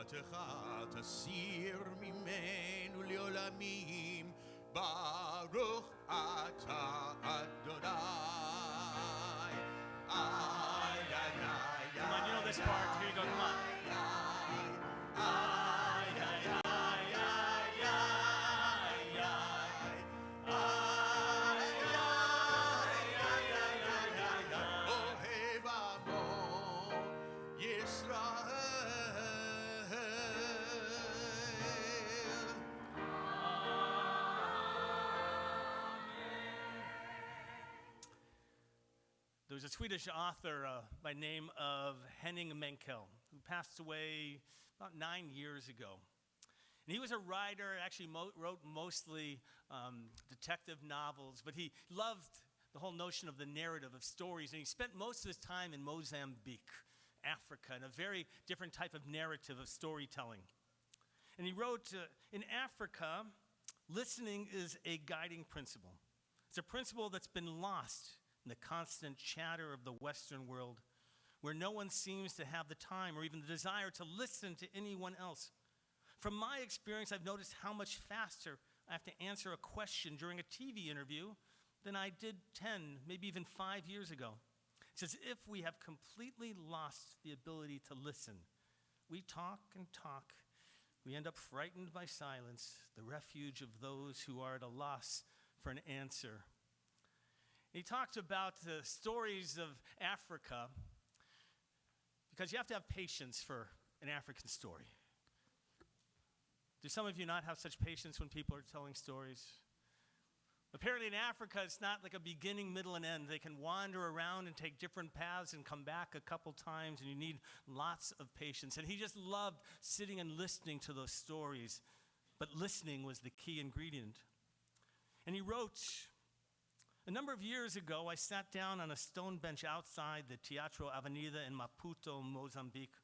תורתך תסיר ממנו לעולמים, ברוך אתה אדוני. Come on, you know this part. Here you go, come on. There was a Swedish author by name of Henning Mankell who passed away about 9 years ago. And he was a writer, actually wrote mostly detective novels, but he loved the whole notion of the narrative of stories, and he spent most of his time in Mozambique, Africa, in a very different type of narrative of storytelling. And he wrote, in Africa, listening is a guiding principle. It's a principle that's been lost in the constant chatter of the Western world, where no one seems to have the time or even the desire to listen to anyone else. From my experience, I've noticed how much faster I have to answer a question during a TV interview than I did 10, maybe even 5 years ago. It's as if we have completely lost the ability to listen. We talk and talk. We end up frightened by silence, the refuge of those who are at a loss for an answer. He talks about the stories of Africa because you have to have patience for an African story. Do some of you not have such patience when people are telling stories? Apparently in Africa, it's not like a beginning, middle, and end. They can wander around and take different paths and come back a couple times, and you need lots of patience. And he just loved sitting and listening to those stories, but listening was the key ingredient. And he wrote, a number of years ago, I sat down on a stone bench outside the Teatro Avenida in Maputo, Mozambique,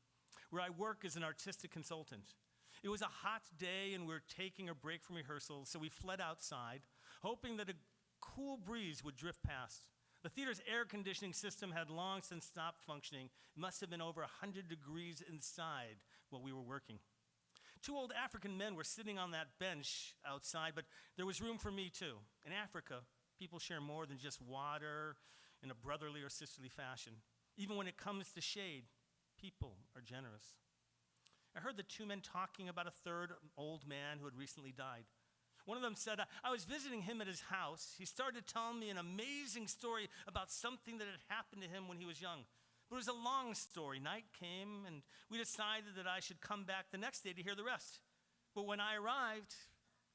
where I work as an artistic consultant. It was a hot day and we were taking a break from rehearsal, so we fled outside, hoping that a cool breeze would drift past. The theater's air conditioning system had long since stopped functioning. It must have been over 100 degrees inside while we were working. 2 old African men were sitting on that bench outside, but there was room for me too. In Africa, people share more than just water in a brotherly or sisterly fashion. Even when it comes to shade, people are generous. I heard the 2 men talking about a third old man who had recently died. One of them said, I was visiting him at his house. He started telling me an amazing story about something that had happened to him when he was young. But it was a long story. Night came, and we decided that I should come back the next day to hear the rest. But when I arrived,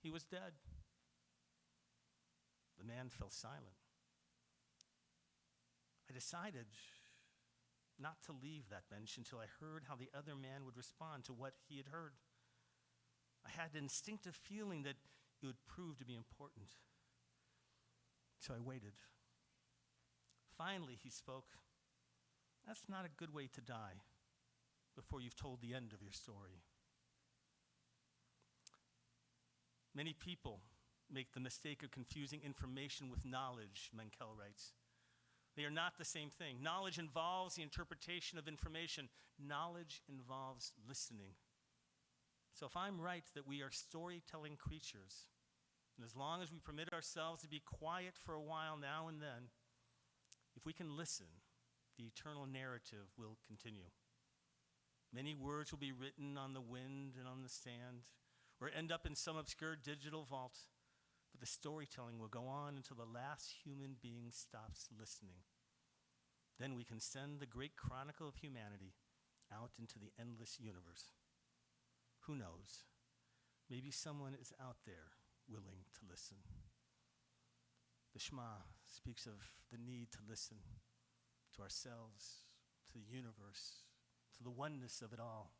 he was dead. The man fell silent. I decided not to leave that bench until I heard how the other man would respond to what he had heard. I had an instinctive feeling that it would prove to be important. So I waited. Finally, he spoke. That's not a good way to die before you've told the end of your story. Many people make the mistake of confusing information with knowledge, Mankell writes. They are not the same thing. Knowledge involves the interpretation of information. Knowledge involves listening. So if I'm right that we are storytelling creatures, and as long as we permit ourselves to be quiet for a while now and then, if we can listen, the eternal narrative will continue. Many words will be written on the wind and on the sand, or end up in some obscure digital vault. But the storytelling will go on until the last human being stops listening. Then we can send the great chronicle of humanity out into the endless universe. Who knows? Maybe someone is out there willing to listen. The Shema speaks of the need to listen to ourselves, to the universe, to the oneness of it all.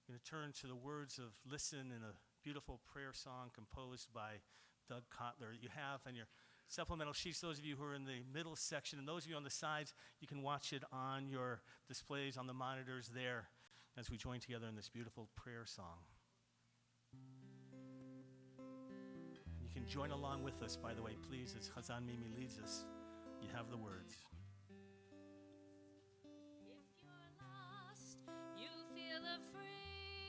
I'm going to turn to the words of Listen in a beautiful prayer song composed by Doug Kotler. You have on your supplemental sheets, those of you who are in the middle section, and those of you on the sides, you can watch it on your displays on the monitors there as we join together in this beautiful prayer song. You can join along with us, by the way, please, as Hazzan Mimi leads us. You have the words. If you're lost, you feel afraid.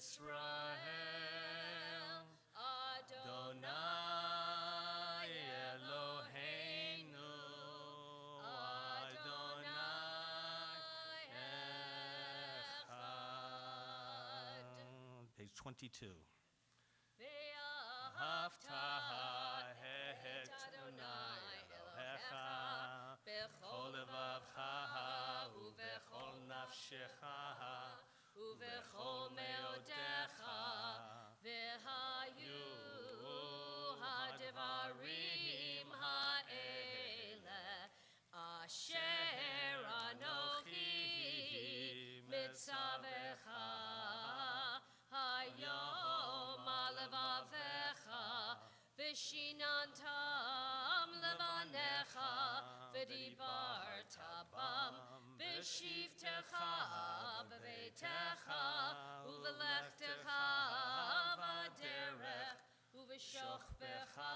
Yisrael, Adonai Eloheinu, Adonai Echad. Page 22. Ve'ahavta et Adonai Elohecha bechol levavcha uvechol nafshecha uvechol meodecha vehayu ha'devarim ha'ele asher anochi mitzavecha hayom alevavecha v'shinantam levanecha v'dibarta bam v'shivtecha b'veitecha uvelechtecha v'derech uv'shochbecha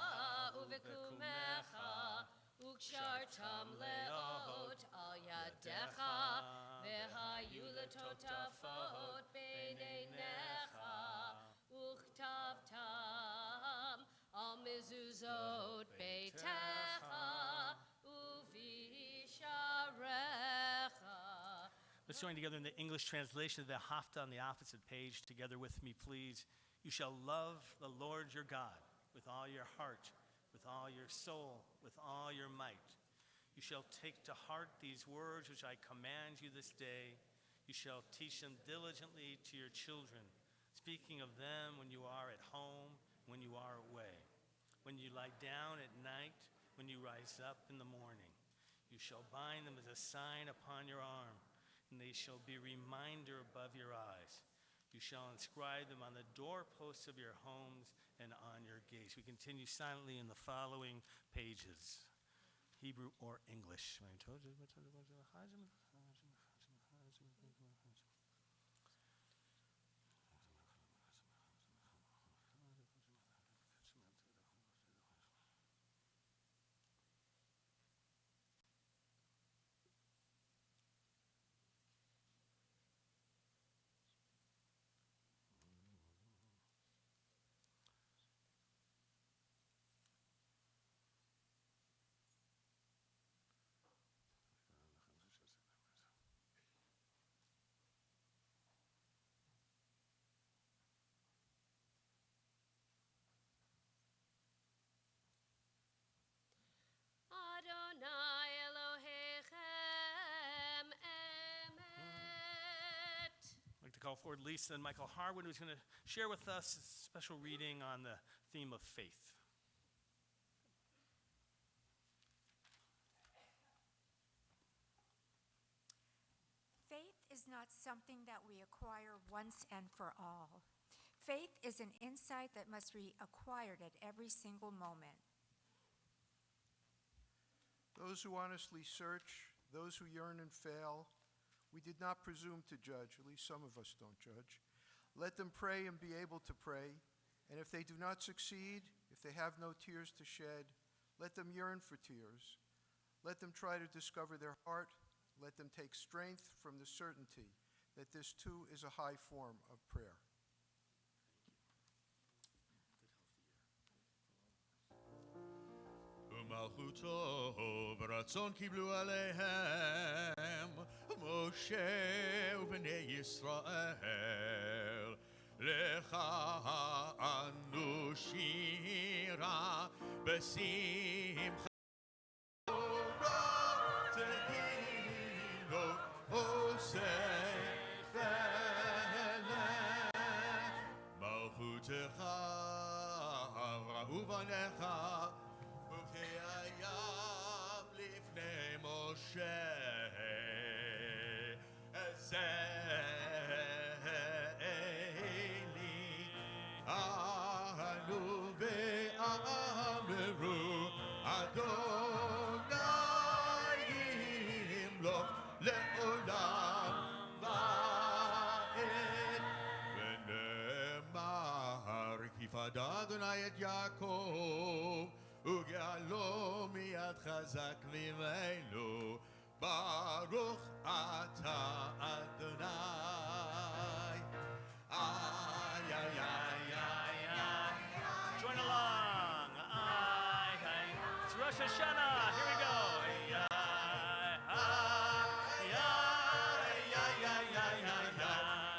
uv'kumecha ukshartam leot al yadecha v'hayu letotafot b'neinecha uchtavtam al mezuzot beitecha uvisharecha. Let's join together in the English translation of the Hafta on the opposite page. Together with me, please. You shall love the Lord your God with all your heart, with all your soul, with all your might. You shall take to heart these words which I command you this day. You shall teach them diligently to your children, speaking of them when you are at home, when you are away, when you lie down at night, when you rise up in the morning. You shall bind them as a sign upon your arm, and they shall be a reminder above your eyes. You shall inscribe them on the doorposts of your homes and on your gates. We continue silently in the following pages, Hebrew or English. Adonai Elohechem Emet. I'd like to call forward Lisa and Michael Harwood, who's going to share with us a special reading on the theme of faith. Faith is not something that we acquire once and for all. Faith is an insight that must be acquired at every single moment. Those who honestly search, those who yearn and fail, we did not presume to judge, at least some of us don't judge. Let them pray and be able to pray, and if they do not succeed, if they have no tears to shed, let them yearn for tears. Let them try to discover their heart. Let them take strength from the certainty that this too is a high form of prayer. ומלכותו ורצון קיבלו עליהם משה ובני ישראל לך אנו שירה בשמחה תהינו אוסף מלכותך אברהו בניך Adonai et Yaakov וגאלו מיד חזק ממנו ברוך אתה אדוני Rosh Hashanah. Here we go.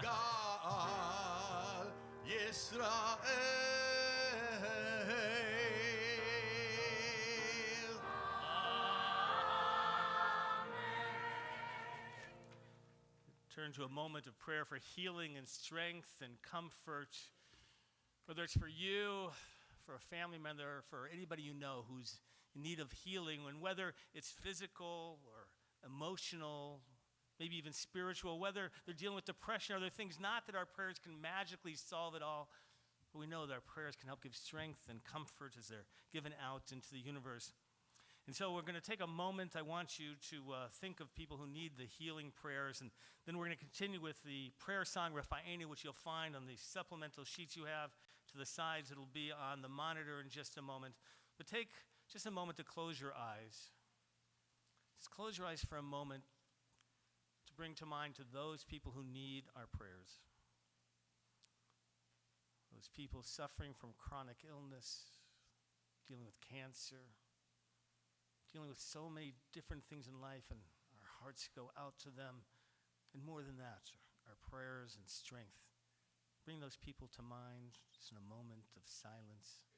Gal Yisrael. Turn to a moment of prayer for healing and strength and comfort, whether it's for you, for a family member, for anybody you know who's in need of healing, and whether it's physical or emotional, maybe even spiritual, whether they're dealing with depression or other things. Not that our prayers can magically solve it all, but we know that our prayers can help give strength and comfort as they're given out into the universe. And so we're going to take a moment. I want you to think of people who need the healing prayers, and then we're going to continue with the prayer song, Rafa'enu, which you'll find on the supplemental sheets you have to the sides. It'll be on the monitor in just a moment. But take just a moment to close your eyes. Just close your eyes for a moment to bring to mind to those people who need our prayers. Those people suffering from chronic illness, dealing with cancer, dealing with so many different things in life, and our hearts go out to them. And more than that, our prayers and strength. Bring those people to mind just in a moment of silence.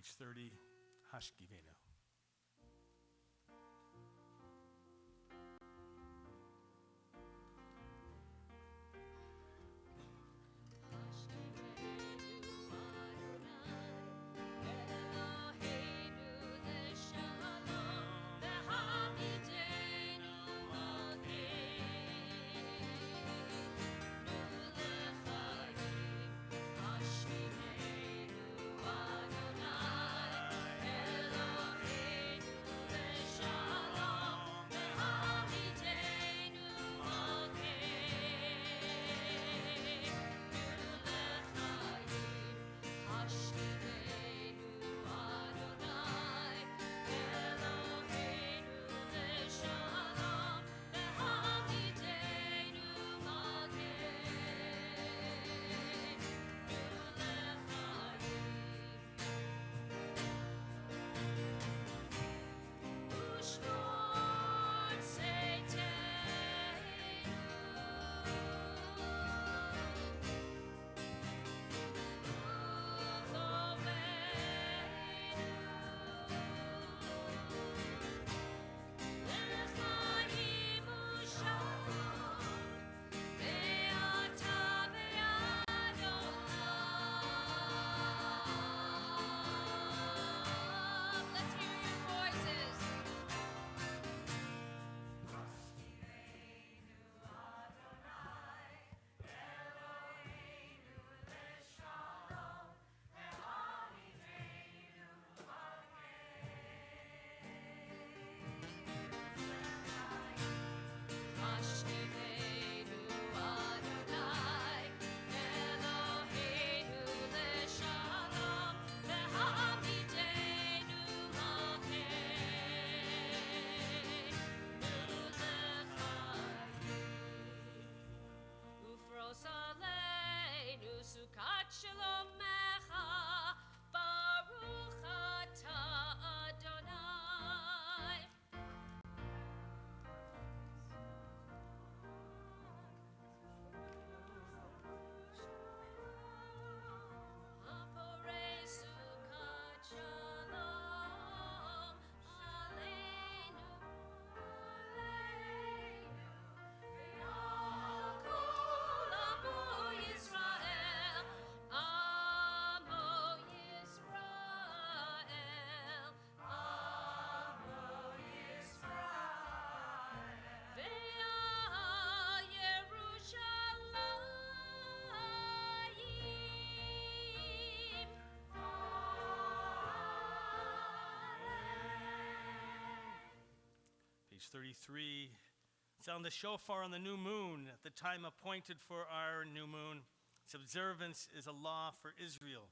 Page 30, Hashgivenu. Adonai, Elohim. page 33. Sound the shofar on the new moon at the time appointed for our new moon. Its observance is a law for Israel,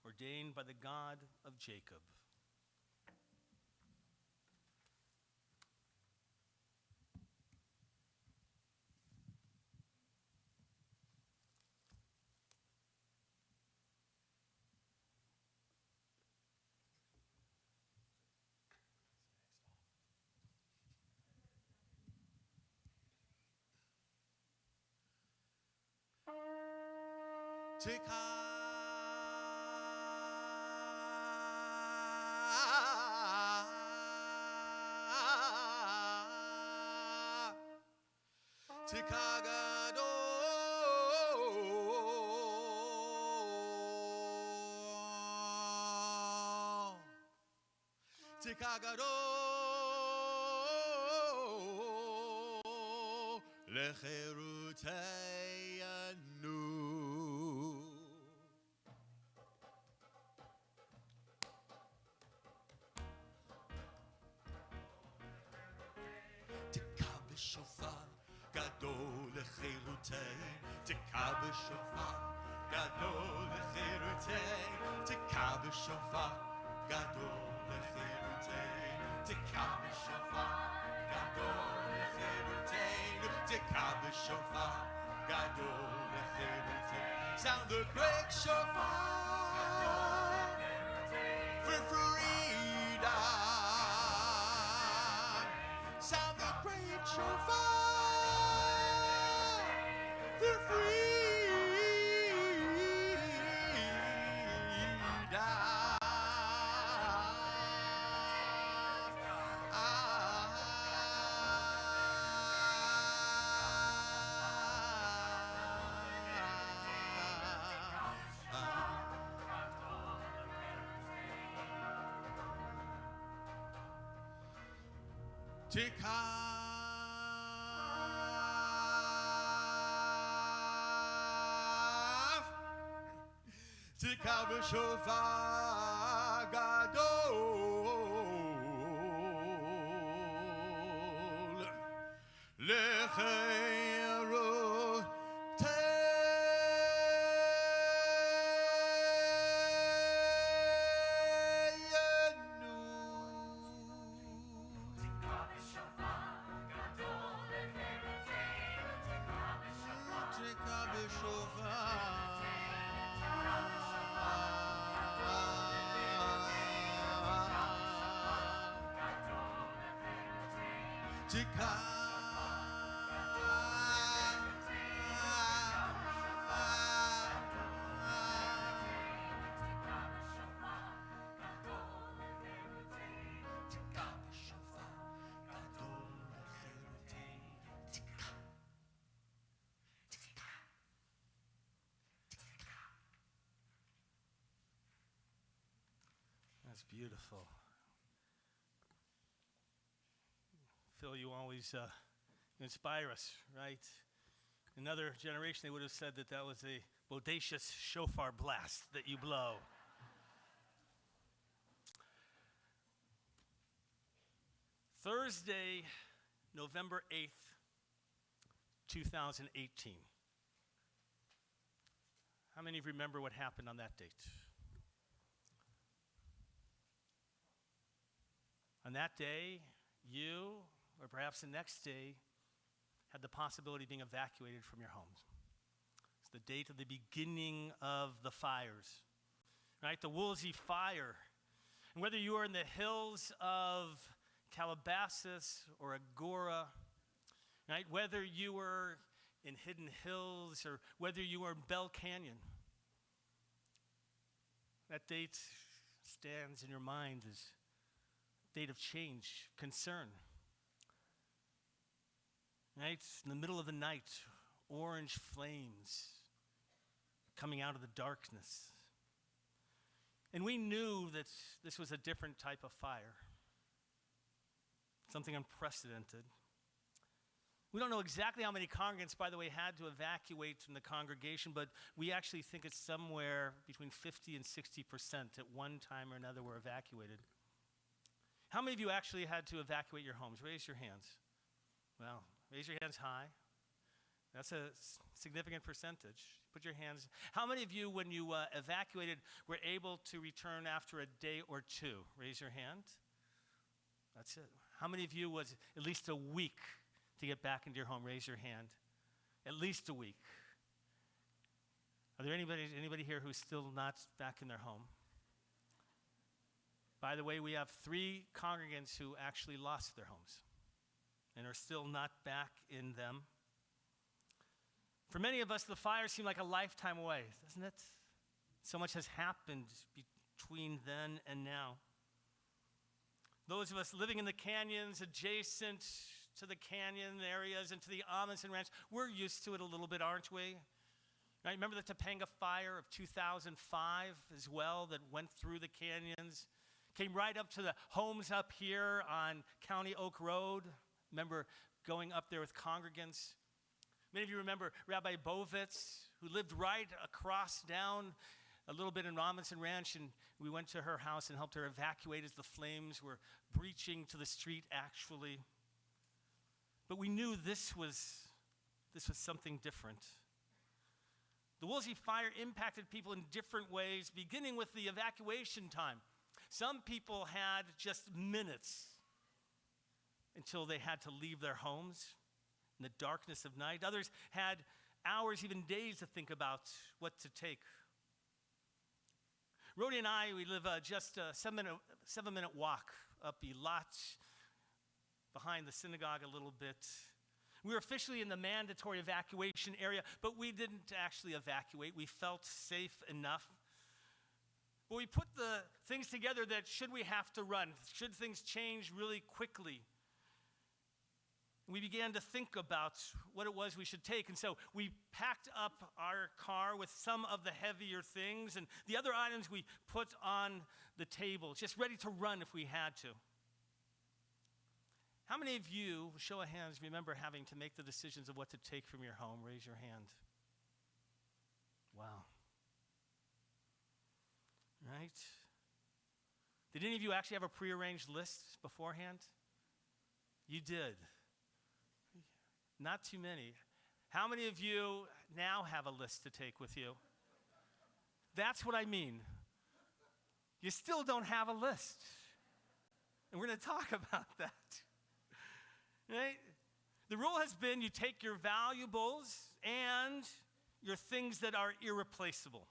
ordained by the God of Jacob. בשופר גדול לחירותי, תקע בשופר גדול לחירותי, תקע בשופר גדול לחירותי, תקע בשופר גדול לחירותי, תקע בשופר גדול לחירותי. Sound the great shofar for freedom. Sound the great shofar for תקע בשופר גדול That's beautiful. Phil, you always inspire us, right? Another generation, they would have said that that was a bodacious shofar blast that you blow. Thursday, November 8th, 2018. How many of you remember what happened on that date? On that day, you, or perhaps the next day, had the possibility of being evacuated from your homes. It's the date of the beginning of the fires, right? The Woolsey fire. And whether you are in the hills of Calabasas or Agora, right? Whether you were in Hidden Hills or whether you were in Bell Canyon, that date stands in your mind as date of change, concern. Right? In the middle of the night, orange flames coming out of the darkness. And we knew that this was a different type of fire, something unprecedented. We don't know exactly how many congregants, by the way, had to evacuate from the congregation, but we actually think it's somewhere between 50 and 60% at one time or another were evacuated. How many of you actually had to evacuate your homes? Raise your hands. Well, raise your hands high. That's a significant percentage. Put your hands. How many of you, when you evacuated, were able to return after a day or two? Raise your hand. That's it. How many of you was at least a week to get back into your home? Raise your hand. At least a week. Are there anybody here who's still not back in their home? By the way, we have 3 congregants who actually lost their homes and are still not back in them. For many of us, the fire seemed like a lifetime away, doesn't it? So much has happened between then and now. Those of us living in the canyons adjacent to the canyon areas and to the Amundsen Ranch, we're used to it a little bit, aren't we? Right? Remember the Topanga fire of 2005 as well that went through the canyons? Came right up to the homes up here on County Oak Road. Remember going up there with congregants? Many of you remember Rabbi Bovitz, who lived right across down a little bit in Amundsen Ranch, and we went to her house and helped her evacuate as the flames were breaching to the street, actually. But we knew this was something different. The Woolsey fire impacted people in different ways, beginning with the evacuation time. Some people had just minutes until they had to leave their homes in the darkness of night. Others had hours, even days, to think about what to take. Rhodey and I, we live just a 7-minute walk up Eilat, behind the synagogue a little bit. We were officially in the mandatory evacuation area, but we didn't actually evacuate. We felt safe enough. But we put the things together that should we have to run, should things change really quickly, we began to think about what it was we should take. And so we packed up our car with some of the heavier things, and the other items we put on the table, just ready to run if we had to. How many of you, show of hands, remember having to make the decisions of what to take from your home? Raise your hand. Wow. Right? Did any of you actually have a prearranged list beforehand? You did. Not too many. How many of you now have a list to take with you? That's what I mean. You still don't have a list. And we're going to talk about that. Right? The rule has been you take your valuables and your things that are irreplaceable.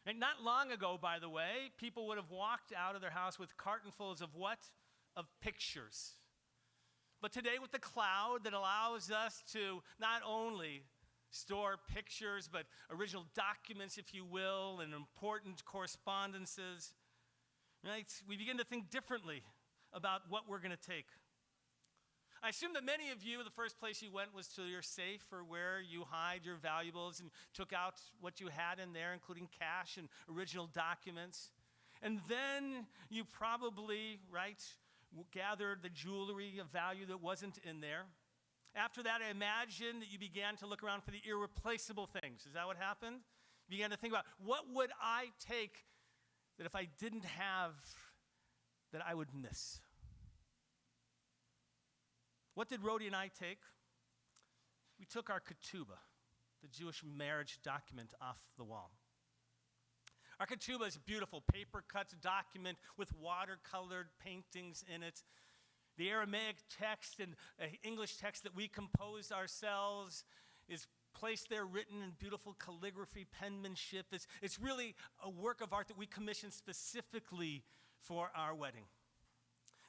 And not long ago, by the way, people would have walked out of their house with cartonfuls of what? Of pictures. But today with the cloud that allows us to not only store pictures, but original documents, if you will, and important correspondences, right? We begin to think differently about what we're going to take. I assume that many of you, the first place you went was to your safe or where you hide your valuables and took out what you had in there, including cash and original documents. And then you probably, right, gathered the jewelry of value that wasn't in there. After that, I imagine that you began to look around for the irreplaceable things. Is that what happened? You began to think about, what would I take that if I didn't have, that I would miss? What did Rhodey and I take? We took our ketubah, the Jewish marriage document, off the wall. Our ketubah is a beautiful paper-cut document with watercolored paintings in it. The Aramaic text and English text that we composed ourselves is placed there, written in beautiful calligraphy, penmanship. It's really a work of art that we commissioned specifically for our wedding.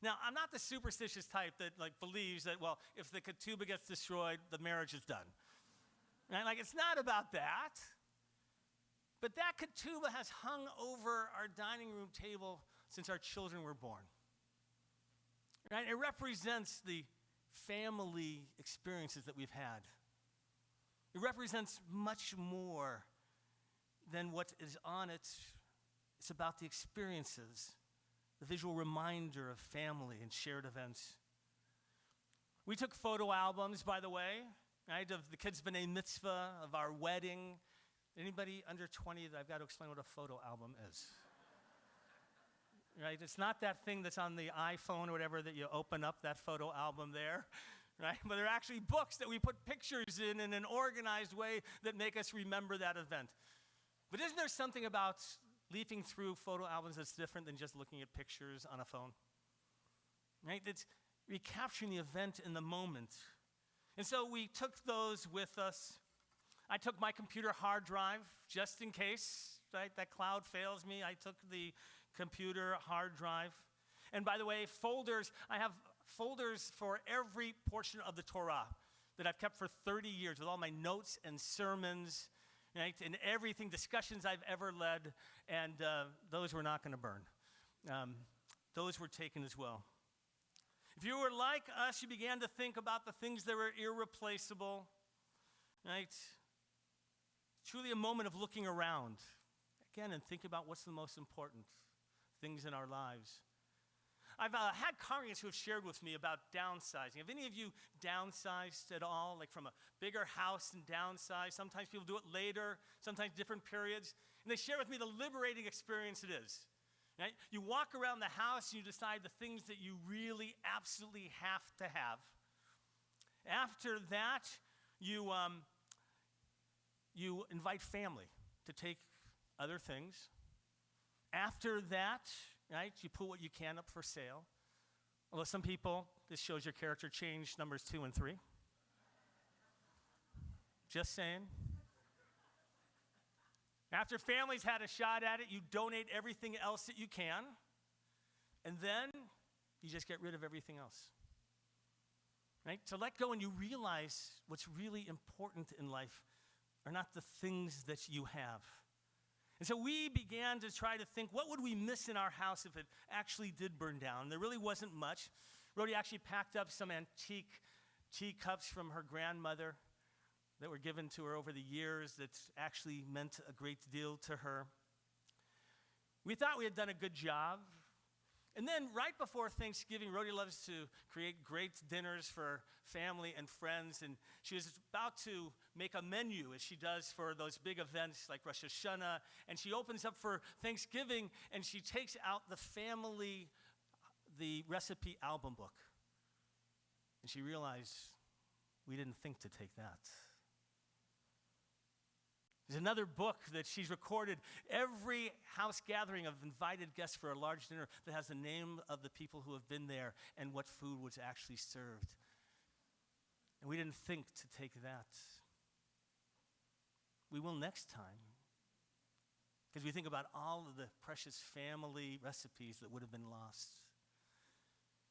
Now, I'm not the superstitious type that believes that, well, if the ketubah gets destroyed, the marriage is done. Right? It's not about that. But that ketubah has hung over our dining room table since our children were born. Right? It represents the family experiences that we've had. It represents much more than what is on it. It's about the experiences, the visual reminder of family and shared events. We took photo albums, by the way, right, of the kids' b'nai mitzvah, of our wedding. Anybody under 20 that I've got to explain what a photo album is? right? It's not that thing that's on the iPhone or whatever that you open up, that photo album there, right? But they're actually books that we put pictures in an organized way that make us remember that event. But isn't there something about leafing through photo albums that's different than just looking at pictures on a phone? Right? It's recapturing the event in the moment. And so we took those with us. I took my computer hard drive just in case, right? That cloud fails me. I took the computer hard drive. And by the way, folders, I have folders for every portion of the Torah that I've kept for 30 years with all my notes and sermons, right? And everything, discussions I've ever led, and those were not going to burn. Those were taken as well. If you were like us, you began to think about the things that were irreplaceable, right? Truly a moment of looking around, again, and think about what's the most important things in our lives. I've had congregants who have shared with me about downsizing. Have any of you downsized at all, like from a bigger house and downsize? Sometimes people do it later, sometimes different periods. And they share with me the liberating experience it is. Right? You walk around the house and you decide the things that you really absolutely have to have. After that, you invite family to take other things. After that, right, you put what you can up for sale. Although some people, this shows your character change, numbers 2 and 3. Just saying. After family's had a shot at it, you donate everything else that you can, and then you just get rid of everything else. Right? To let go and you realize what's really important in life are not the things that you have. And so we began to try to think, what would we miss in our house if it actually did burn down? There really wasn't much. Rhodey actually packed up some antique teacups from her grandmother that were given to her over the years that actually meant a great deal to her. We thought we had done a good job. And then right before Thanksgiving, Rhodey loves to create great dinners for family and friends, and she was about to make a menu as she does for those big events like Rosh Hashanah, and she opens up for Thanksgiving, and she takes out the recipe album book. And she realized we didn't think to take that. There's another book that she's recorded every house gathering of invited guests for a large dinner that has the name of the people who have been there and what food was actually served. And we didn't think to take that. We will next time. Because we think about all of the precious family recipes that would have been lost.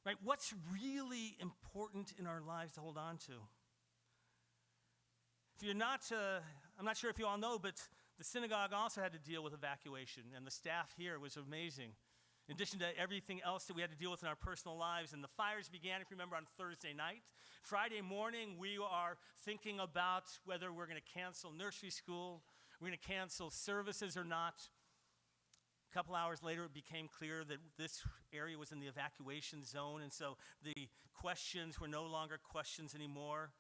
Right? What's really important in our lives to hold on to? If you're not, I'm not sure if you all know, but the synagogue also had to deal with evacuation, and the staff here was amazing. In addition to everything else that we had to deal with in our personal lives, and the fires began, if you remember, on Thursday night. Friday morning, we are thinking about whether we're going to cancel nursery school, we're going to cancel services or not. A couple hours later, it became clear that this area was in the evacuation zone, and so the questions were no longer questions anymore.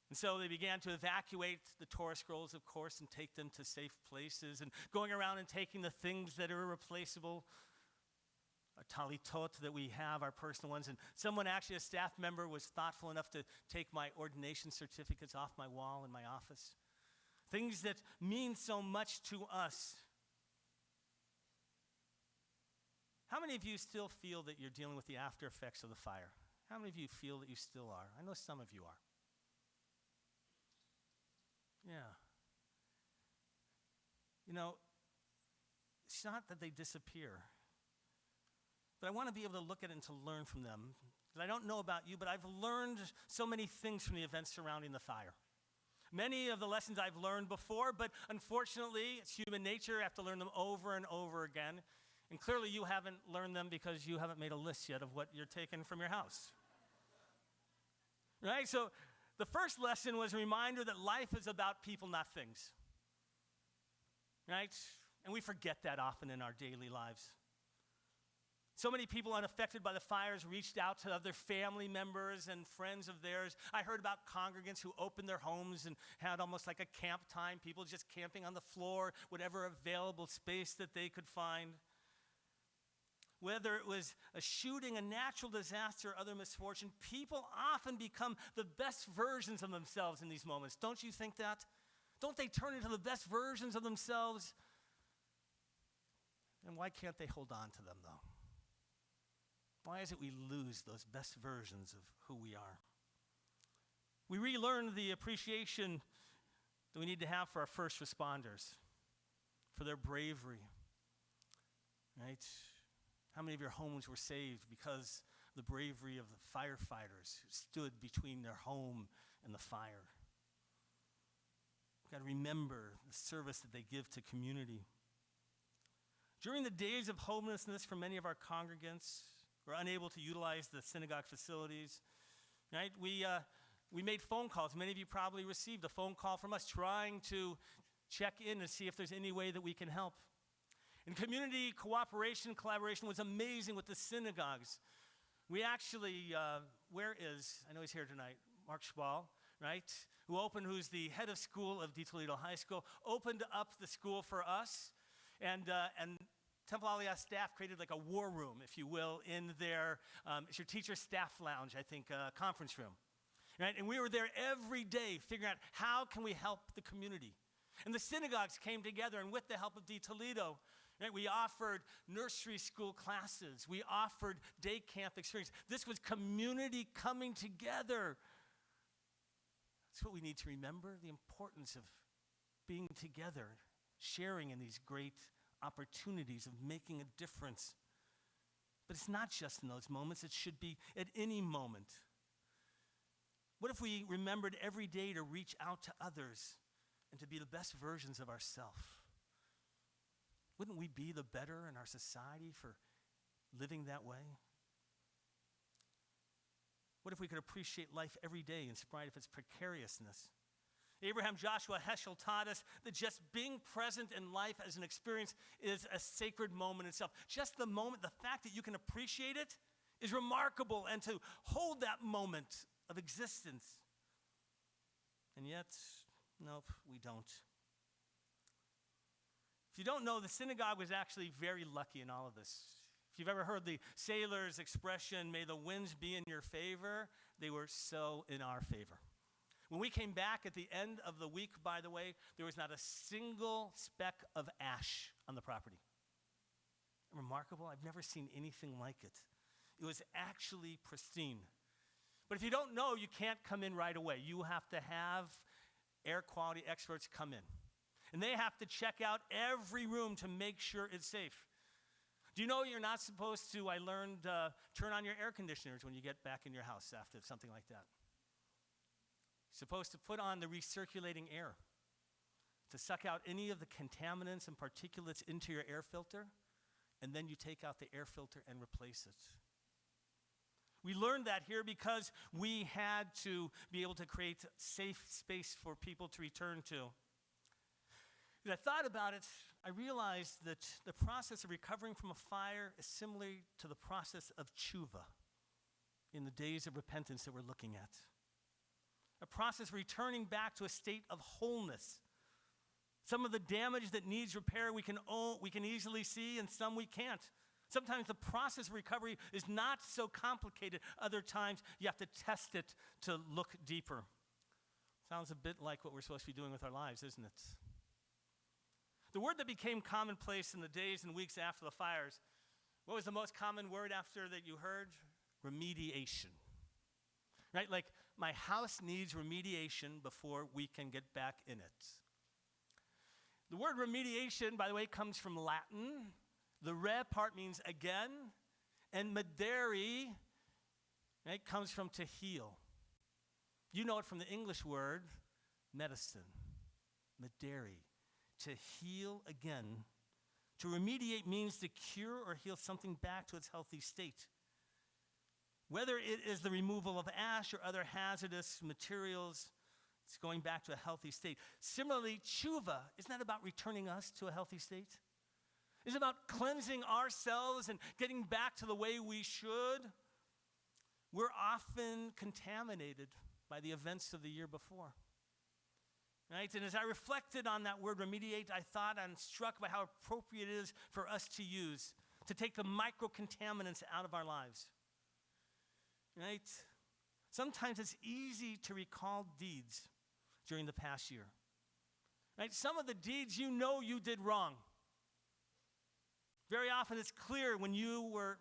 And so they began to evacuate the Torah scrolls, of course, and take them to safe places, and going around and taking the things that are irreplaceable, our talitot that we have, our personal ones. And someone, actually a staff member, was thoughtful enough to take my ordination certificates off my wall in my office. Things that mean so much to us. How many of you still feel that you're dealing with the after effects of the fire? How many of you feel that you still are? I know some of you are. Yeah. You know, it's not that they disappear, but I want to be able to look at it and to learn from them. Because I don't know about you, but I've learned so many things from the events surrounding the fire. Many of the lessons I've learned before, but unfortunately, it's human nature. I have to learn them over and over again. And clearly you haven't learned them because you haven't made a list yet of what you're taking from your house. Right? So the first lesson was a reminder that life is about people, not things. Right? And we forget that often in our daily lives. So many people unaffected by the fires reached out to other family members and friends of theirs. I heard about congregants who opened their homes and had almost like a camp time, people just camping on the floor, whatever available space that they could find. whether it was a shooting, a natural disaster, or other misfortune, people often become the best versions of themselves in these moments. Don't you think that? Don't they turn into the best versions of themselves? And why can't they hold on to them, though? Why is it we lose those best versions of who we are? We relearn the appreciation that we need to have for our first responders, for their bravery, right? How many of your homes were saved because of the bravery of the firefighters who stood between their home and the fire? We've got to remember the service that they give to community. During the days of homelessness for many of our congregants who are unable to utilize the synagogue facilities, right? We made phone calls. Many of you probably received a phone call from us trying to check in and see if there's any way that we can help. And community cooperation, collaboration was amazing with the synagogues. We actually, I know he's here tonight, Mark Schwal, right? Who's the head of school of Toledo High School, opened up the school for us. And Temple Aliyah staff created like a war room, if you will, in their, it's your teacher staff lounge, I think, conference room. Right? And we were there every day figuring out how can we help the community. And the synagogues came together, and with the help of Toledo, right, we offered nursery school classes. We offered day camp experience. This was community coming together. That's what we need to remember, the importance of being together, sharing in these great opportunities of making a difference. But it's not just in those moments. It should be at any moment. What if we remembered every day to reach out to others and to be the best versions of ourselves? Wouldn't we be the better in our society for living that way? What if we could appreciate life every day in spite of its precariousness? Abraham Joshua Heschel taught us that just being present in life as an experience is a sacred moment itself. Just the moment, the fact that you can appreciate it is remarkable, and to hold that moment of existence. And yet, nope, we don't. If you don't know, the synagogue was actually very lucky in all of this. If you've ever heard the sailor's expression, may the winds be in your favor, they were so in our favor. When we came back at the end of the week, by the way, there was not a single speck of ash on the property. Remarkable. I've never seen anything like it. It was actually pristine. But if you don't know, you can't come in right away. You have to have air quality experts come in. And they have to check out every room to make sure it's safe. Do you know you're not supposed to, I learned, turn on your air conditioners when you get back in your house after something like that? You're supposed to put on the recirculating air to suck out any of the contaminants and particulates into your air filter, and then you take out the air filter and replace it. We learned that here because we had to be able to create safe space for people to return to. As I thought about it, I realized that the process of recovering from a fire is similar to the process of tshuva in the days of repentance that we're looking at. A process of returning back to a state of wholeness. Some of the damage that needs repair we can easily see, and some we can't. Sometimes the process of recovery is not so complicated. Other times you have to test it to look deeper. Sounds a bit like what we're supposed to be doing with our lives, isn't it? The word that became commonplace in the days and weeks after the fires, what was the most common word after that you heard? Remediation. Right? Like, my house needs remediation before we can get back in it. The word remediation, by the way, comes from Latin. The re part means again, and mederi, right, comes from to heal. You know it from the English word medicine, mederi, to heal again. To remediate means to cure or heal something back to its healthy state. Whether it is the removal of ash or other hazardous materials, it's going back to a healthy state. Similarly, tshuva, isn't that about returning us to a healthy state? It's about cleansing ourselves and getting back to the way we should. We're often contaminated by the events of the year before. Right? And as I reflected on that word remediate, I thought I'm struck by how appropriate it is for us to use to take the micro-contaminants out of our lives. Right? Sometimes it's easy to recall deeds during the past year. Right? Some of the deeds you know you did wrong. Very often it's clear when you were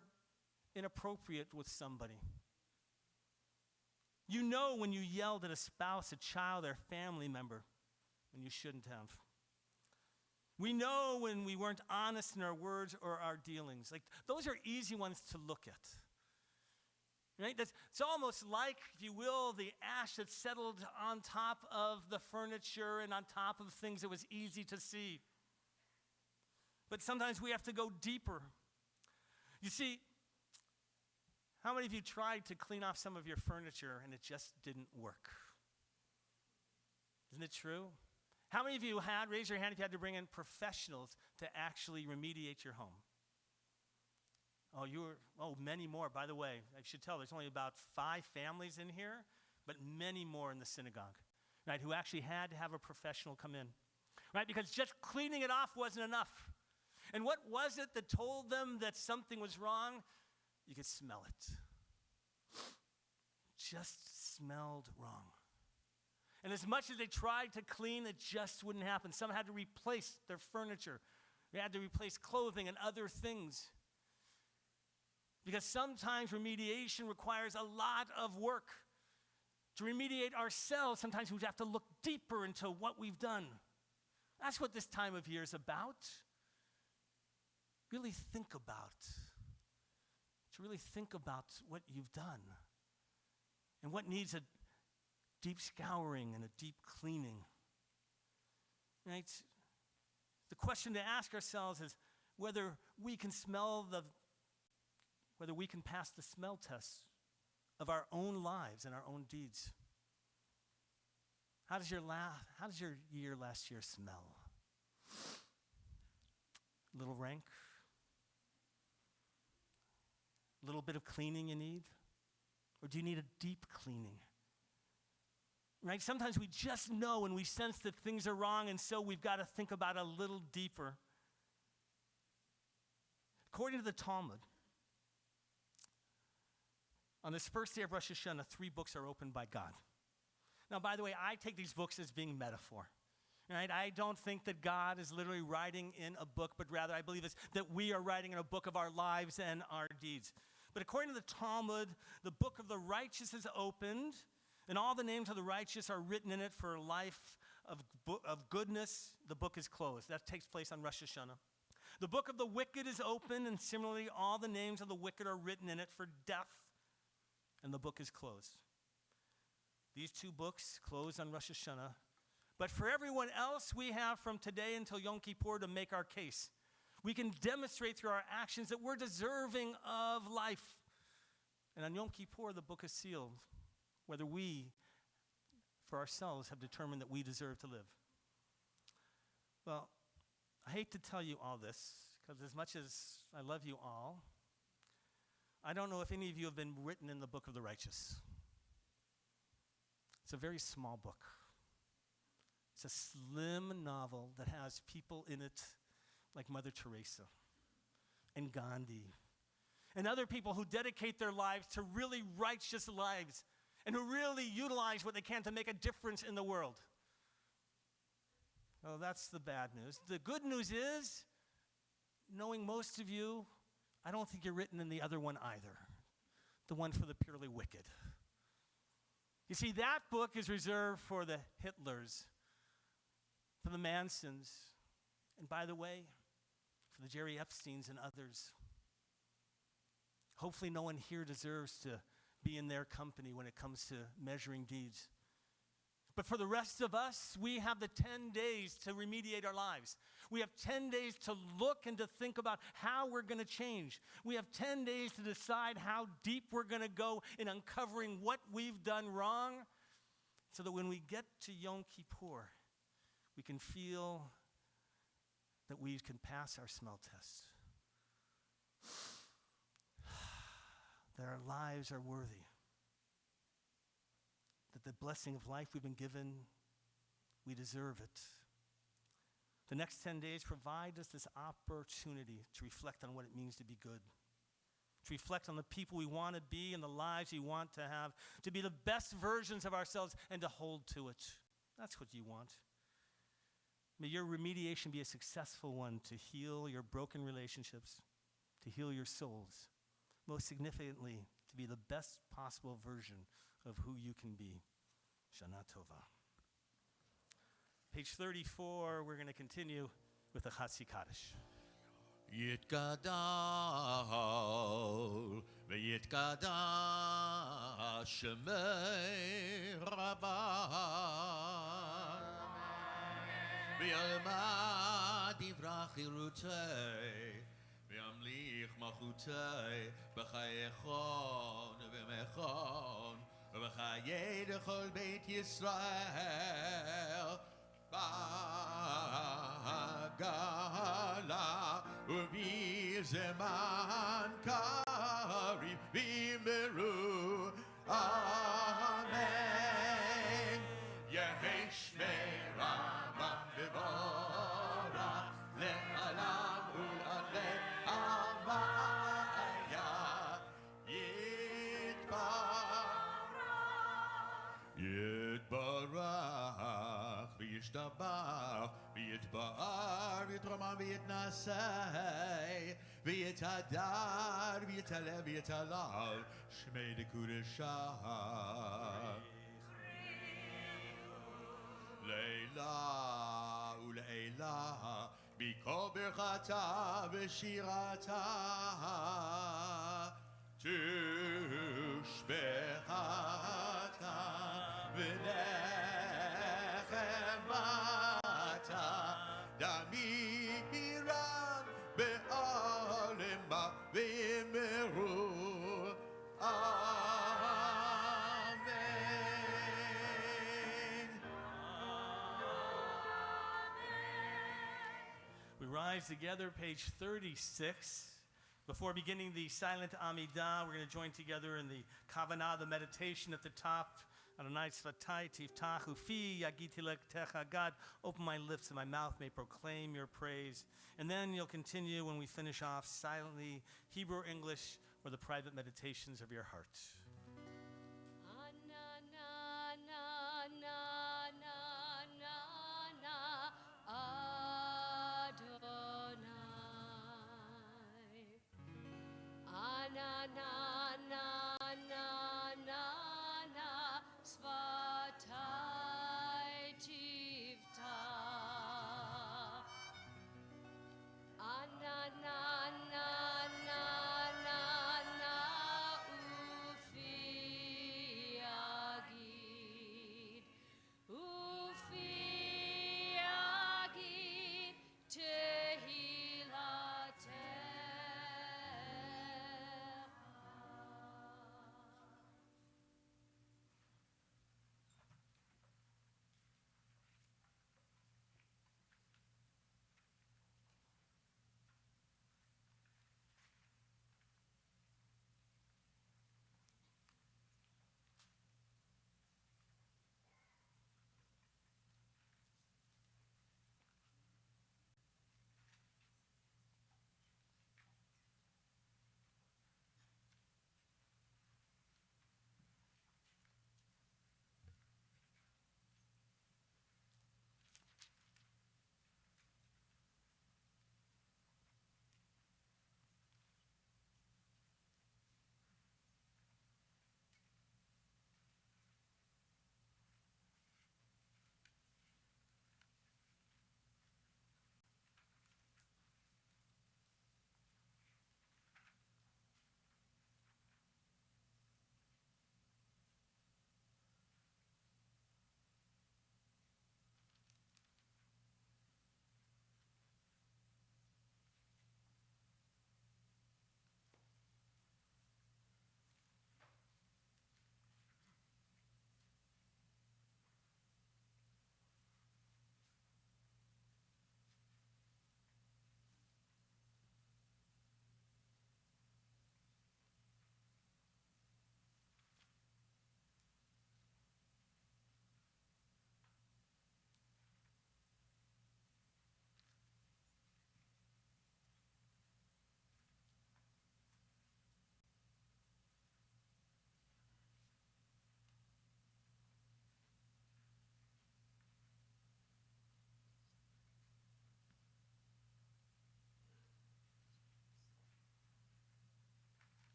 inappropriate with somebody. You know when you yelled at a spouse, a child, or a family member when you shouldn't have. We know when we weren't honest in our words or our dealings. Like, those are easy ones to look at. Right? It's almost like, if you will, the ash that settled on top of the furniture and on top of things that was easy to see. But sometimes we have to go deeper. You see, how many of you tried to clean off some of your furniture and it just didn't work? Isn't it true? How many of you raise your hand if you had to bring in professionals to actually remediate your home? Many more. By the way, I should tell, there's only about 5 families in here, but many more in the synagogue, right, who actually had to have a professional come in, right, because just cleaning it off wasn't enough. And what was it that told them that something was wrong? You could smell it. Just smelled wrong. And as much as they tried to clean, it just wouldn't happen. Some had to replace their furniture. They had to replace clothing and other things. Because sometimes remediation requires a lot of work. To remediate ourselves, sometimes we have to look deeper into what we've done. That's what this time of year is about. Really think about. To really think about what you've done. And what needs a deep scouring and a deep cleaning. Right? The question to ask ourselves is whether we can pass the smell test of our own lives and our own deeds. How does your year last year smell? A little rank? A little bit of cleaning you need? Or do you need a deep cleaning? Right? Sometimes we just know and we sense that things are wrong, and so we've got to think about it a little deeper. According to the Talmud, on this first day of Rosh Hashanah, 3 books are opened by God. Now, by the way, I take these books as being metaphor. Right? I don't think that God is literally writing in a book, but rather I believe it's that we are writing in a book of our lives and our deeds. But according to the Talmud, the book of the righteous is opened, and all the names of the righteous are written in it for a life of goodness. The book is closed. That takes place on Rosh Hashanah. The book of the wicked is open, and similarly, all the names of the wicked are written in it for death, and the book is closed. These 2 books close on Rosh Hashanah. But for everyone else, we have from today until Yom Kippur to make our case. We can demonstrate through our actions that we're deserving of life. And on Yom Kippur, the book is sealed, whether we, for ourselves, have determined that we deserve to live. Well, I hate to tell you all this, because as much as I love you all, I don't know if any of you have been written in the book of the righteous. It's a very small book. It's a slim novel that has people in it like Mother Teresa and Gandhi and other people who dedicate their lives to really righteous lives and who really utilize what they can to make a difference in the world. Well, that's the bad news. The good news is, knowing most of you, I don't think you're written in the other one either, the one for the purely wicked. You see, that book is reserved for the Hitlers, for the Mansons, and by the way, for the Jerry Epsteins and others. Hopefully no one here deserves to be in their company when it comes to measuring deeds. But for the rest of us, we have the 10 days to remediate our lives. We have 10 days to look and to think about how we're going to change. We have 10 days to decide how deep we're going to go in uncovering what we've done wrong, so that when we get to Yom Kippur, we can feel that we can pass our smell test. That our lives are worthy. That the blessing of life we've been given, we deserve it. The next 10 days provide us this opportunity to reflect on what it means to be good, to reflect on the people we want to be and the lives we want to have, to be the best versions of ourselves and to hold to it. That's what you want. May your remediation be a successful one to heal your broken relationships, to heal your souls, most significantly, to be the best possible version of who you can be. Shana Tova. Page 34, we're going to continue with the Chatzi Kaddish. יתגדל ויתקדש שמי רבה וילמד דברי חירותי וימליך מלכותי בחייכון ובמכון ובחיי לכל בית ישראל בגלה ובזמן קריב במהרו אמן יהי שמי רבם מבורך לעולם ולעד המאיה יתברך וישתבח ויתפאר ויתרומם ויתנשא ויתהדר ויתעלה ויתהלל שמי לקודשה לעילה ולעילה בכל ברכתה ושירתה תושבחתה ונחמתה דמירן בעלמה ואמרו אמן. We rise together, page 36. Before beginning the silent Amidah, we're going to join together in the Kavanah, the meditation at the top. Adonai tzvatai tiftach ufi yagiti lektecha. God, open my lips and my mouth may proclaim your praise. And then you'll continue when we finish off silently, Hebrew or English, or the private meditations of your heart. Ufi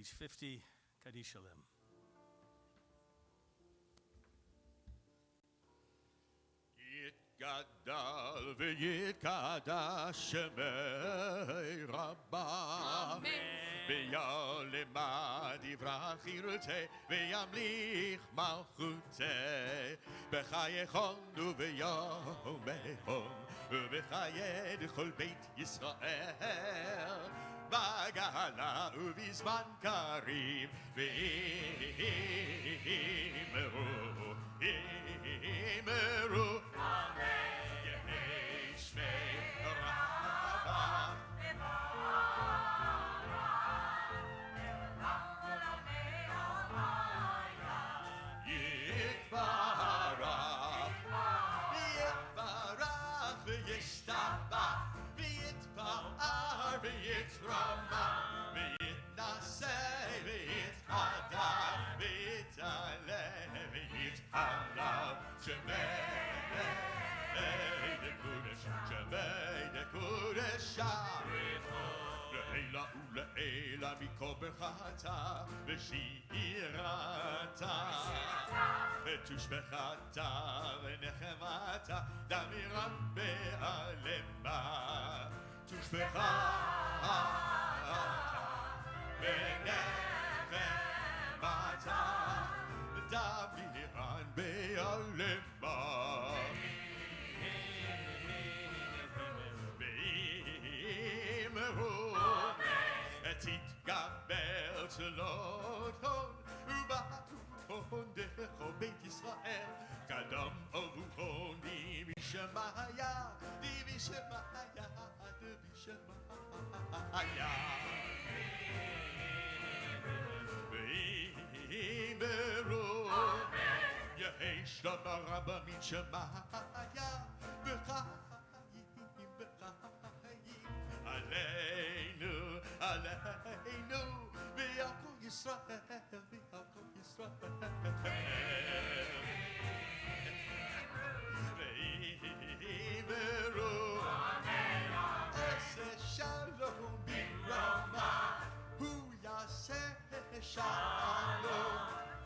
page 50, Kaddish. יתגדל ויתקדש שמי רבה ויעלמה דברה חירותי וימליך מלכותי בחייכון וביומכון ובחיי כל בית ישראל בגאלה ובזמן קריב ואמרו אמרו יהי שמי רבה יתברך וישתבח ויתפאר ויתרומם ויתנשא ויתהדר ויתעלה ויתעלה שמי דקודש שמי דקודש לעילה ולעילה מכל ברכתה ושירתה ותושבחתה ונחמתה דמירם בעלמה תושבחתה ונחמתה דמירם בעלמה ואמרו תתגבר צלות הון ובהון דרכו בית ישראל קדם אבוכון דיבי שמיה דיבי שמיה דיבי שמיה ואמרו יהי שלום רבה מן שמיה בחיים בחיים עלינו עלינו ועל כל ישראל ועל כל ישראל ואמרו עשה שלום ברמה הוא יעשה שלום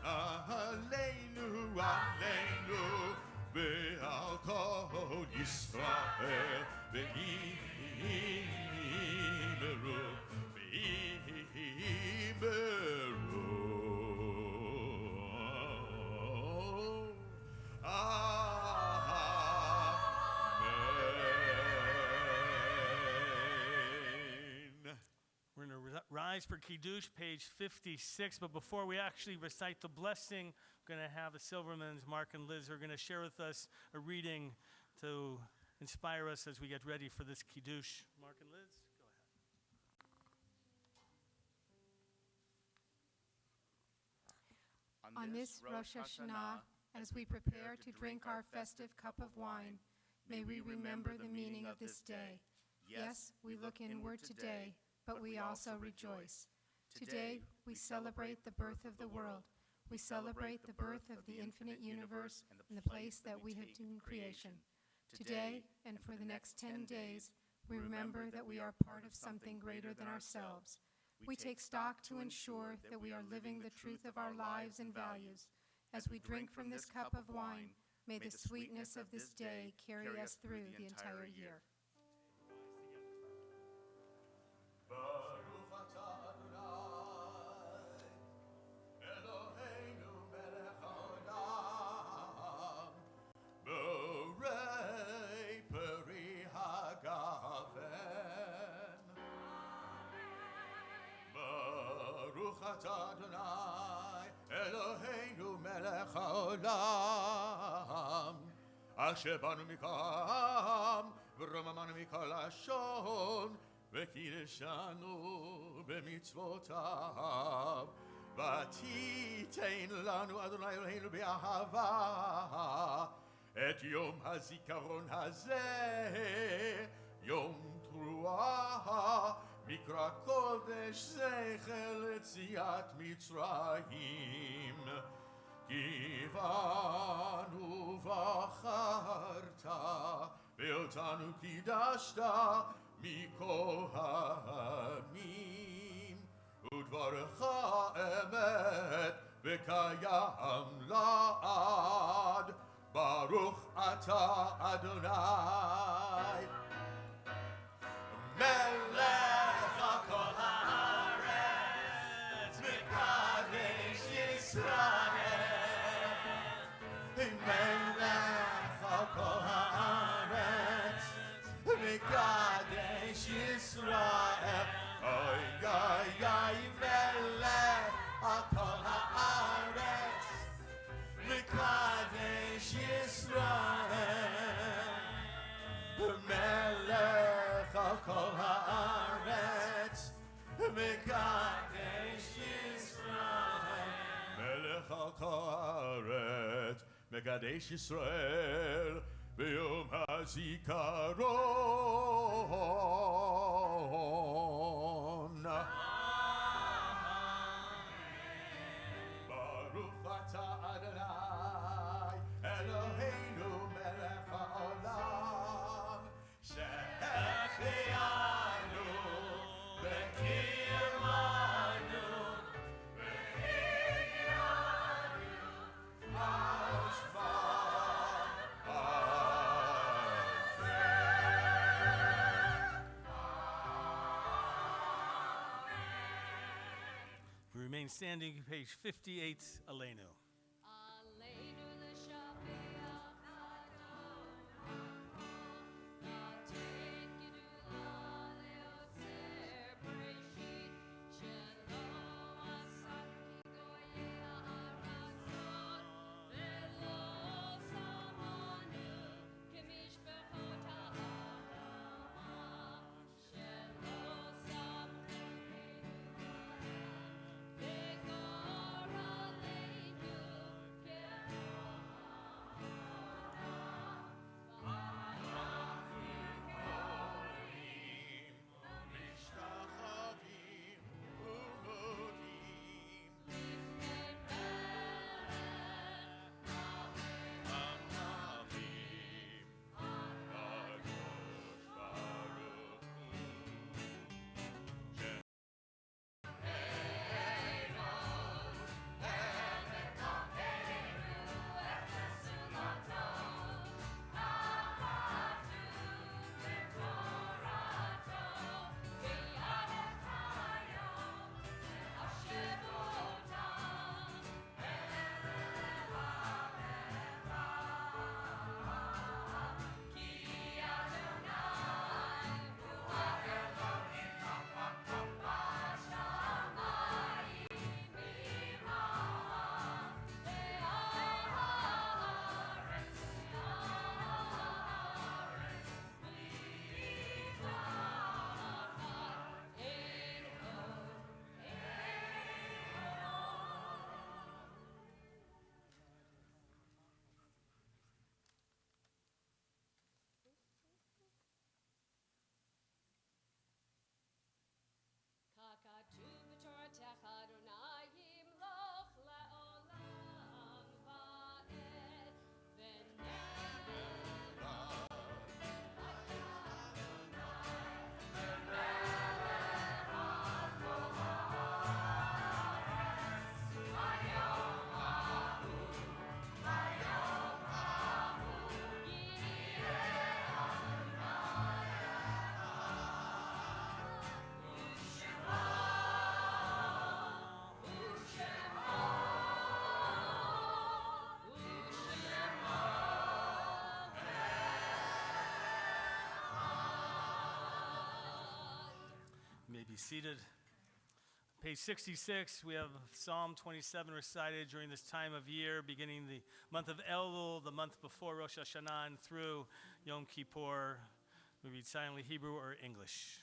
עלינו עלינו ועל כל ישראל ואמרו We're going to rise for Kiddush, page 56. But before we actually recite the blessing, we're going to have the Silvermans, Mark and Liz, who are going to share with us a reading to inspire us as we get ready for this Kiddush. Mark and Liz, go ahead. On this Rosh Hashanah, as we prepare to drink our festive cup of wine, may we remember the meaning of this day. Yes, we look inward today, but we also rejoice. Today, we celebrate the birth of the world. We celebrate the birth of the infinite universe and the place that we have doomed creation. Today, and for the next 10 days, we remember that we are part of something greater than ourselves. We take stock to ensure that we are living the truth of our lives and values. As we drink from this cup of wine, may the sweetness of this day carry us through the entire year. Adonai Eloheinu melech haolam Asher banu mikam v'romamanu mikol hashon v'kideshanu b'mitzvotav v'titein lanu Adonai Eloheinu be'ahava et yom hazikaron hazeh yom truah מקרא קודש זכר ליציאת מצרים כי בנו בחרת ואותנו קידשת מכל העמים ודברך אמת וקיים לעד. ברוך אתה אדוני מלך כל הארץ מקדש ישראל. מלך כל הארץ מקדש ישראל. אוי גאי גאי מלך כל הארץ מקדש ישראל. מלך כל הארץ מקדש ישראל. מלך כל הארץ מקדש ישראל ביום הזיכרון. ברוך אתה אדוני אלוהינו מלך העולם שהחיינו וקיימנו והגיענו עד שפת We remain standing, page 58, Aleinu. Seated. Page 66, we have Psalm 27 recited during this time of year, beginning the month of Elul, the month before Rosh Hashanah, and through Yom Kippur. We read silently Hebrew or English.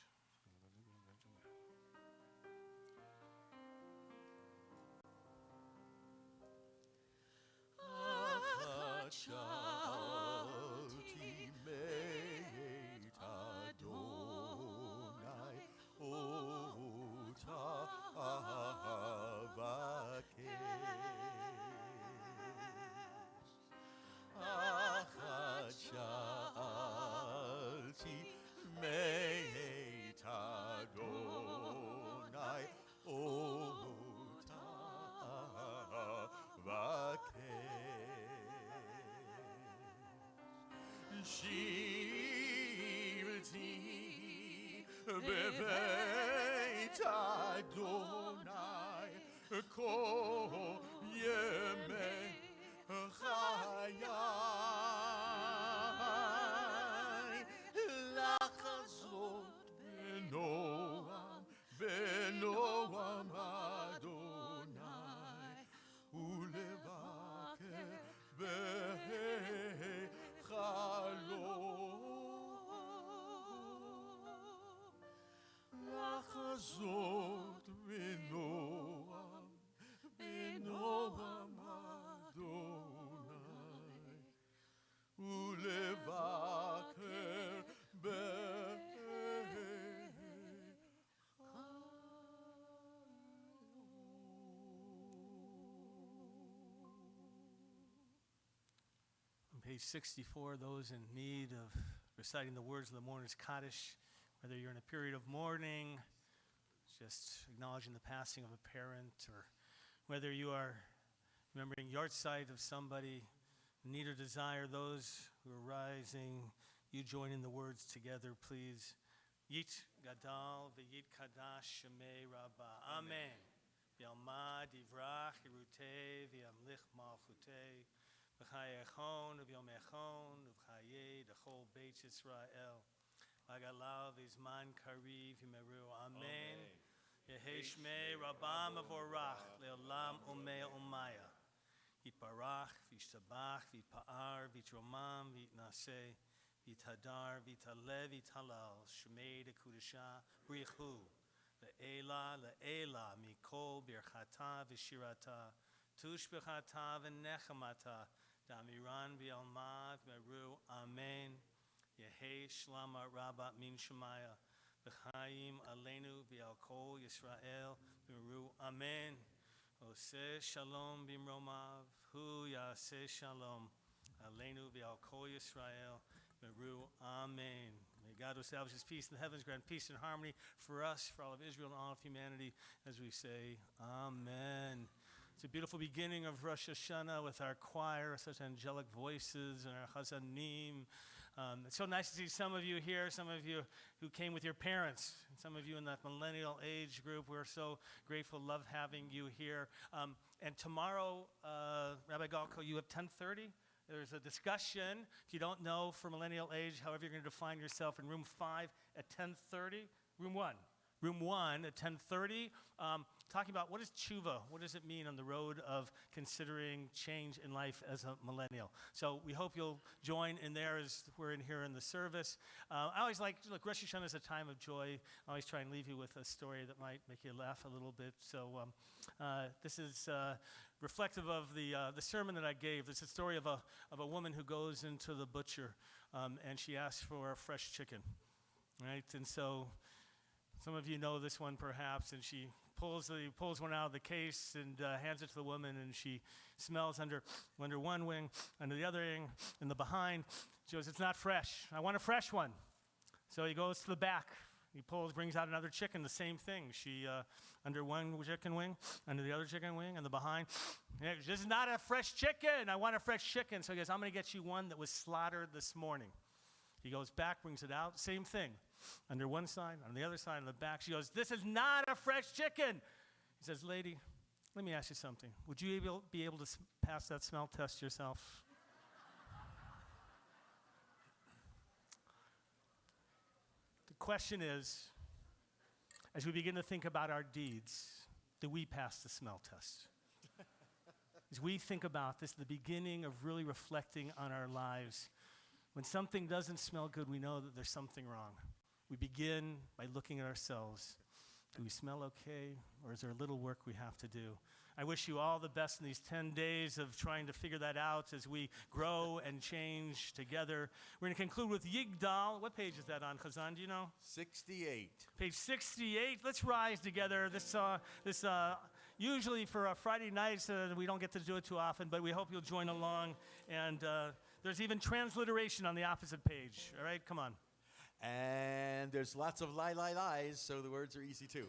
Meita בבית אדוני כל ימי חיי לחזות בנועם אדוני ולבקר בהיכלו לחזות בנועם אדוני ולבקר On page 64, those in need of reciting the words of the Mourners' Kaddish, whether you're in a period of mourning, just acknowledging the passing of a parent, or whether you are remembering yahrzeit of somebody, need or desire, those who are rising, you join in the words together, please. Yit gadal v'yit kadash shemei Rabbi. Amen. V'yalmad yivrach yirutei v'yamlich malchutei v'chayechon v'yomechon v'chayei d'chol beit Yisrael v'agalav v'zman kariv v'meru. Amen. Yehi shmei Rabba mevorach le'olam umei umaya. Yitbarach v'yishtabach v'yitpa'ar v'yitromam v'yitnaseh v'yithadar v'yitalev v'yithalal shmei dekudesha brichu le'ela mikol birchata v'shirata tushbechata v'nechamata damiran v'yalmad v'meru. Amen. Yehi shlama rabba min shemaya v'chaim aleinu v'al kol Yisrael v'meru. Amen. Oseh shalom bimromav hu yaseh shalom aleinu v'al kol Yisrael v'meru. Amen. May God establish his peace in the heavens, grant peace and harmony for us, for all of Israel and all of humanity, as we say, Amen. It's a beautiful beginning of Rosh Hashanah with our choir, such angelic voices, and our Hazzanim. It's so nice to see some of you here, some of you who came with your parents, and some of you in that millennial age group. We're so grateful, love having you here. And tomorrow, Rabbi Golkow, you have 10:30. There's a discussion, if you don't know, for millennial age, however you're going to define yourself, in room 5 at 10:30. Room 1 at 10:30, talking about what is tshuva, what does it mean on the road of considering change in life as a millennial. So we hope you'll join in there as we're in here in the service. I always look, Rosh Hashanah is a time of joy. I always try and leave you with a story that might make you laugh a little bit. So this is reflective of the sermon that I gave. It's a story of a woman who goes into the butcher and she asks for a fresh chicken, right? And so some of you know this one perhaps, and she pulls one out of the case and hands it to the woman, and she smells under one wing, under the other wing, in the behind. She goes, "It's not fresh. I want a fresh one." So he goes to the back. He brings out another chicken, the same thing. She, under one chicken wing, under the other chicken wing, and the behind. "This is not a fresh chicken. I want a fresh chicken." So he goes, "I'm going to get you one that was slaughtered this morning." He goes back, brings it out, same thing. Under one side, on the other side, on the back. She goes, "This is not a fresh chicken." He says, "Lady, let me ask you something. Would you be able to pass that smell test yourself?" The question is, as we begin to think about our deeds, do we pass the smell test? As we think about this, the beginning of really reflecting on our lives, when something doesn't smell good, we know that there's something wrong. We begin by looking at ourselves. Do we smell okay, or is there a little work we have to do? I wish you all the best in these 10 days of trying to figure that out as we grow and change together. We're going to conclude with Yigdal. What page is that on, Hazzan? Do you know? 68. Page 68. Let's rise together. This usually for Friday nights, we don't get to do it too often, but we hope you'll join along. And there's even transliteration on the opposite page. All right, come on. And there's lots of lies, so the words are easy too.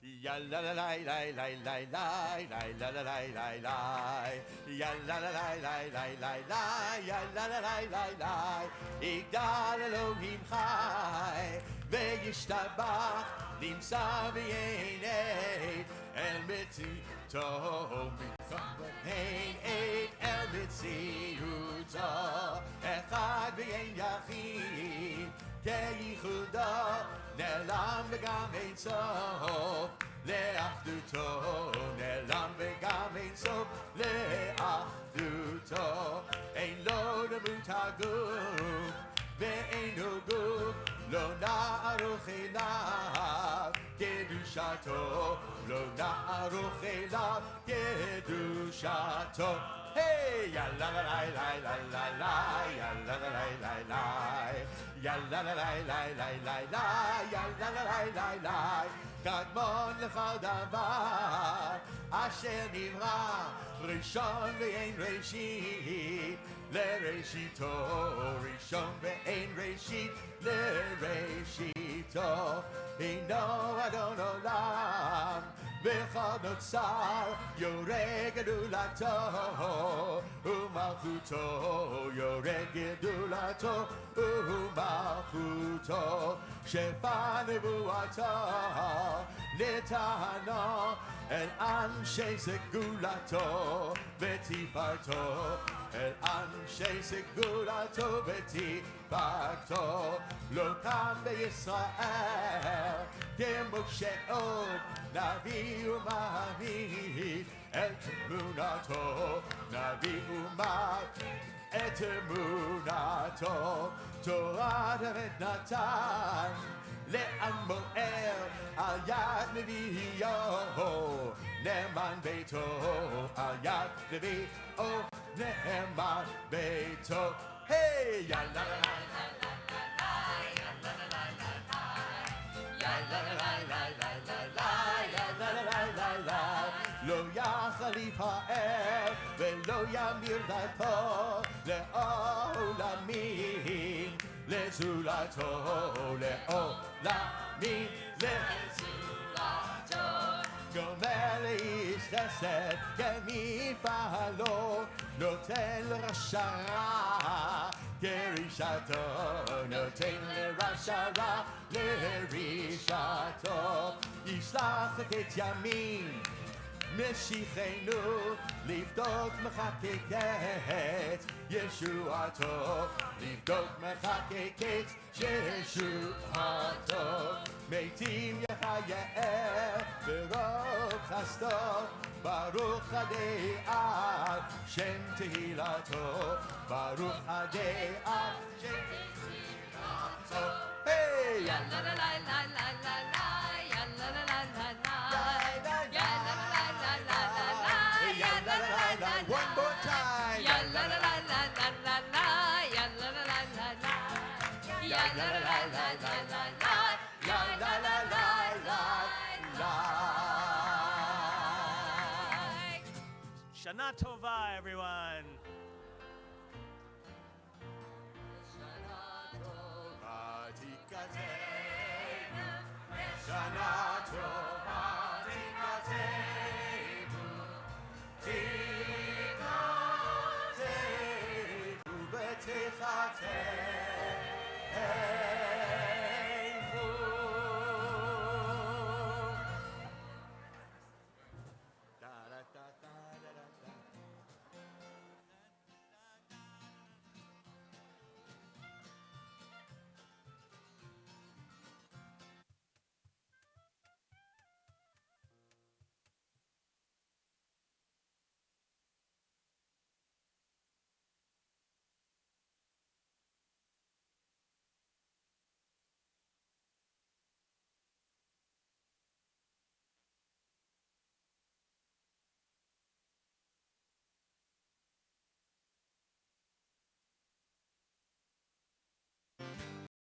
Ya la la la la la la la la la la la la la ya la la la la la la la ya la la la la la יגדל אלוהים חי וישתבח נמצא ויענה אל מציאותו אין אל מציאותו אחד ואין יחיד כייחודו נעלם וגם אין סוף לאחדותו נעלם וגם אין סוף לאחדותו אין לו דמות הגוף ואינו גוף לא נערוך אליו קדושתו לא נערוך אליו קדושתו היי יאללה לה לה לה לה לה לה יאללה לה לה לה לה יאללה לה לה לה לה לה לה יאללה לה לה לה לה קדמון לכל דבר אשר נברא ראשון ואין ראשית לראשיתו ראשון ואין ראשית לראשיתו אינו אדון עולם בכל נוצר יורה גדולתו ומלכותו יורה גדולתו ומלכותו שפע נבואתו נתנו אל אנשי סגולתו ותפארתו אל אנשי סגולתו ותפארתו לא קם בישראל כמו שעוד נביא ומעמיד את אמונתו נביא ומעמיד את אמונתו תורת אמת נתן לעמואל על יד נביאו נאמן ביתו על יד נביאו נאמן ביתו היי יאללה לא יחליף האב ולא ימיר דתו לעולמים לזולתו לעולמים לזולתו גומר לאיש חסד כמפעלו נותן לרשע רע כרישתו נותן לרשע רע לרישתו ישלח את ימין משיחנו לבדוק מחכה קץ ישועתו לבדוק מחכה קץ ישועתו מתים יחיה ברוב חסדו ברוך עדי אב שם תהילתו ברוך עדי אב שם תהילתו היי יאללה לה לה לה לה לה יאללה לה לה לה לה יאללה לה לה לה לה יאללה לה לה לה one more time יאללה לה לה לה לה לה יאללה לה לה לה לה יאללה לה לה לה לה לה יאללה לה לה לה לה Shana Tova, everyone. Shana Tova